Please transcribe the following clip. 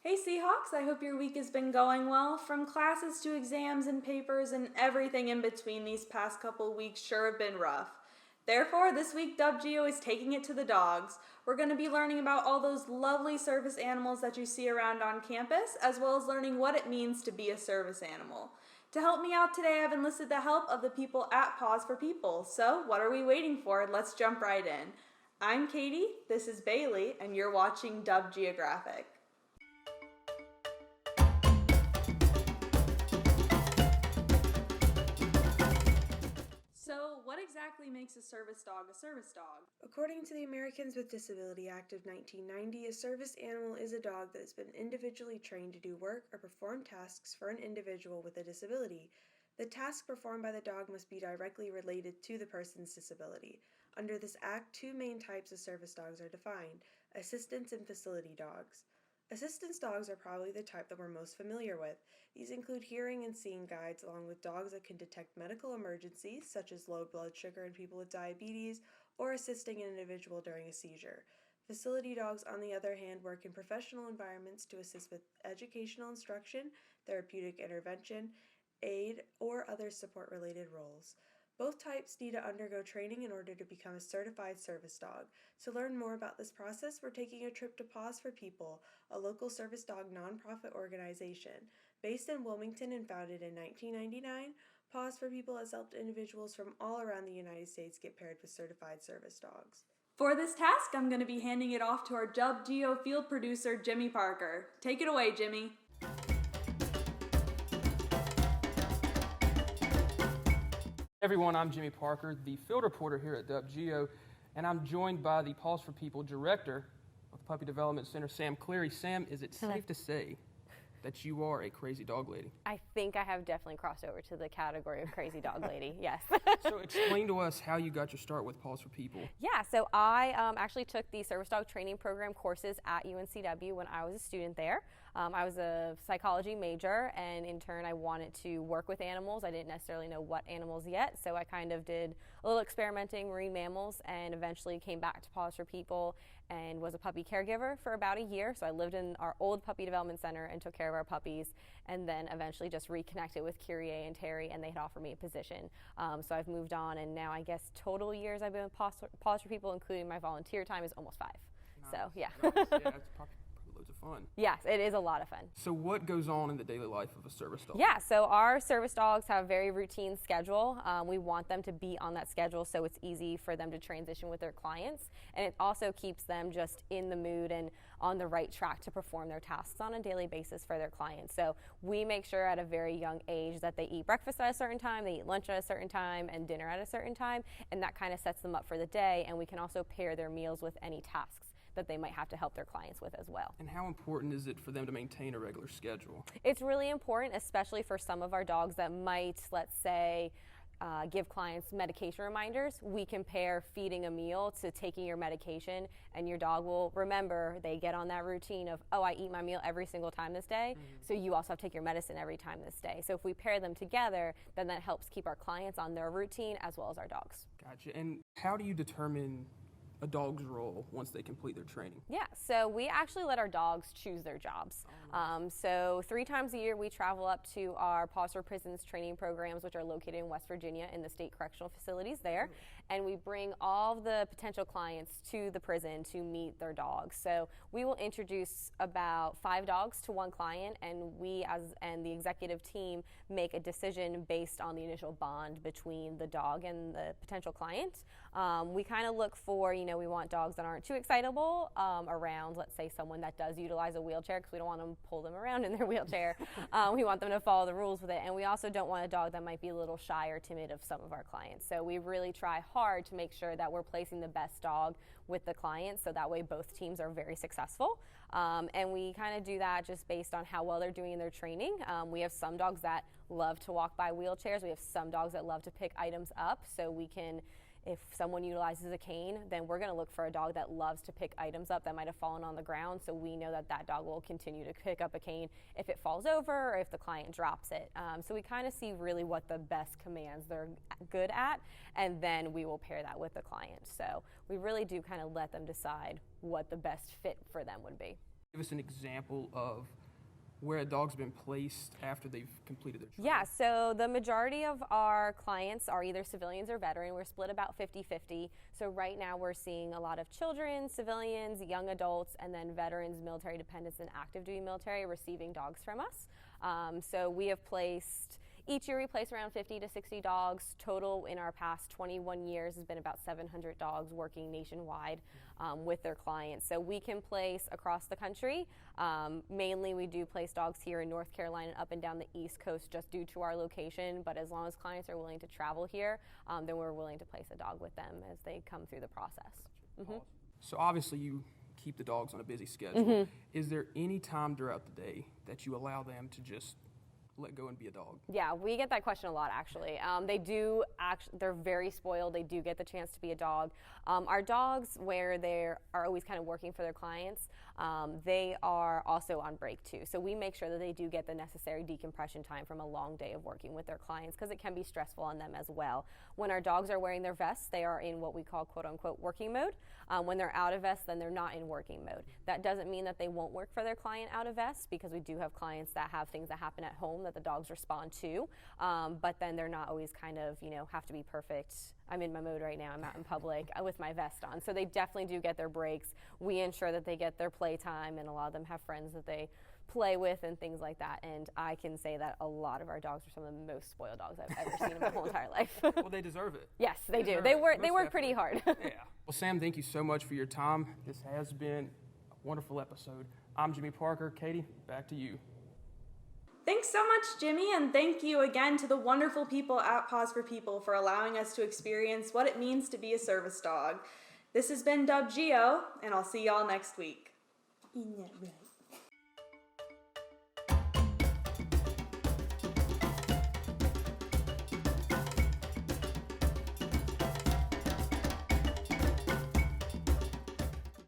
Hey Seahawks, I hope your week has been going well. From classes to exams and papers and everything in between, these past couple weeks sure have been rough. Therefore, this week WGO is taking it to the dogs. We're going to be learning about all those lovely service animals that you see around on campus, as well as learning what it means to be a service animal. To help me out today, I've enlisted the help of the people at Paws4People. So, what are we waiting for? Let's jump right in. I'm Katie, this is Bailey, and you're watching Dub Geographic. So, what exactly makes a service dog a service dog? According to the Americans with Disability Act of 1990, a service animal is a dog that has been individually trained to do work or perform tasks for an individual with a disability. The task performed by the dog must be directly related to the person's disability. Under this act, two main types of service dogs are defined: assistance and facility dogs. Assistance dogs are probably the type that we're most familiar with. These include hearing and seeing guides, along with dogs that can detect medical emergencies, such as low blood sugar in people with diabetes, or assisting an individual during a seizure. Facility dogs, on the other hand, work in professional environments to assist with educational instruction, therapeutic intervention, aid, or other support-related roles. Both types need to undergo training in order to become a certified service dog. To learn more about this process, we're taking a trip to Paws4People, a local service dog nonprofit organization. Based in Wilmington and founded in 1999, Paws4People has helped individuals from all around the United States get paired with certified service dogs. For this task, I'm going to be handing it off to our Dub Geo field producer, Jimmy Parker. Take it away, Jimmy. Everyone, I'm Jimmy Parker, the field reporter here at WGO, and I'm joined by the Paws4People director of the Puppy Development Center, Sam Cleary. Sam, is it safe to say that you are a crazy dog lady? I think I have definitely crossed over to the category of crazy dog lady, yes. So explain to us how you got your start with Paws4People. Yeah, so I actually took the service dog training program courses at UNCW when I was a student there. I was a psychology major, and in turn I wanted to work with animals. I didn't necessarily know what animals yet, so I kind of did a little experimenting, marine mammals, and eventually came back to Paws4People and was a puppy caregiver for about a year. So I lived in our old puppy development center and took care of our puppies, and then eventually just reconnected with Kyrie and Terry, and they had offered me a position. So I've moved on, and now I guess total years I've been with Paws4People, including my volunteer time, is almost 5. Nice. So yeah. Nice. Yeah, that's probably loads of fun. Yes, it is a lot of fun. So what goes on in the daily life of a service dog? Yeah, so our service dogs have a very routine schedule. We want them to be on that schedule so it's easy for them to transition with their clients, and it also keeps them just in the mood and on the right track to perform their tasks on a daily basis for their clients. So we make sure at a very young age that they eat breakfast at a certain time, they eat lunch at a certain time, and dinner at a certain time, and that kind of sets them up for the day, and we can also pair their meals with any tasks that they might have to help their clients with as well. And how important is it for them to maintain a regular schedule? It's really important, especially for some of our dogs that might, let's say, give clients medication reminders. We compare feeding a meal to taking your medication, and your dog will remember. They get on that routine of, oh, I eat my meal every single time this day, so you also have to take your medicine every time this day. So if we pair them together, then that helps keep our clients on their routine as well as our dogs. Gotcha. And how do you determine a dog's role once they complete their training? Yeah, so we actually let our dogs choose their jobs. So 3 times a year we travel up to our Paws4 Prisons training programs, which are located in West Virginia in the state correctional facilities there, and we bring all of the potential clients to the prison to meet their dogs. So we will introduce about 5 dogs to one client, and we and the executive team make a decision based on the initial bond between the dog and the potential client. We kind of look for, we want dogs that aren't too excitable around, let's say, someone that does utilize a wheelchair, because we don't want them to pull them around in their wheelchair. We want them to follow the rules with it, and we also don't want a dog that might be a little shy or timid of some of our clients. So we really try hard to make sure that we're placing the best dog with the client, so that way both teams are very successful. And we kind of do that just based on how well they're doing in their training. We have some dogs that love to walk by wheelchairs. We have some dogs that love to pick items up, so we can, if someone utilizes a cane, then we're going to look for a dog that loves to pick items up that might have fallen on the ground, so we know that that dog will continue to pick up a cane if it falls over or if the client drops it. So we kind of see really what the best commands they're good at, and then we will pair that with the client. So we really do kind of let them decide what the best fit for them would be. Give us an example of where a dog's been placed after they've completed their training. Yeah, so the majority of our clients are either civilians or veteran. We're split about 50-50. So right now we're seeing a lot of children, civilians, young adults, and then veterans, military dependents, and active duty military receiving dogs from us. So we have placed, each year we place around 50 to 60 dogs. Total in our past 21 years has been about 700 dogs working nationwide with their clients. So we can place across the country. Mainly we do place dogs here in North Carolina up and down the East Coast just due to our location, but as long as clients are willing to travel here, then we're willing to place a dog with them as they come through the process. Mm-hmm. So obviously you keep the dogs on a busy schedule. Mm-hmm. Is there any time throughout the day that you allow them to just let go and be a dog? Yeah, we get that question a lot, actually. They're very spoiled. They do get the chance to be a dog. Our dogs, where they are always kind of working for their clients, they are also on break too. So we make sure that they do get the necessary decompression time from a long day of working with their clients, because it can be stressful on them as well. When our dogs are wearing their vests, they are in what we call quote unquote working mode. When they're out of vest, then they're not in working mode. That doesn't mean that they won't work for their client out of vest, because we do have clients that have things that happen at home that the dogs respond to, but then they're not always kind of, have to be perfect. I'm in my mode right now. I'm out in public with my vest on. So they definitely do get their breaks. We ensure that they get their play time, and a lot of them have friends that they play with and things like that. And I can say that a lot of our dogs are some of the most spoiled dogs I've ever seen in my whole entire life. Well, they deserve it. Yes, they do. They work pretty hard. Yeah. Well, Sam, thank you so much for your time. This has been a wonderful episode. I'm Jimmy Parker. Katie, back to you. Thanks so much, Jimmy, and thank you again to the wonderful people at Paws4People for allowing us to experience what it means to be a service dog. This has been Dub Geo, and I'll see y'all next week. Isn't that right?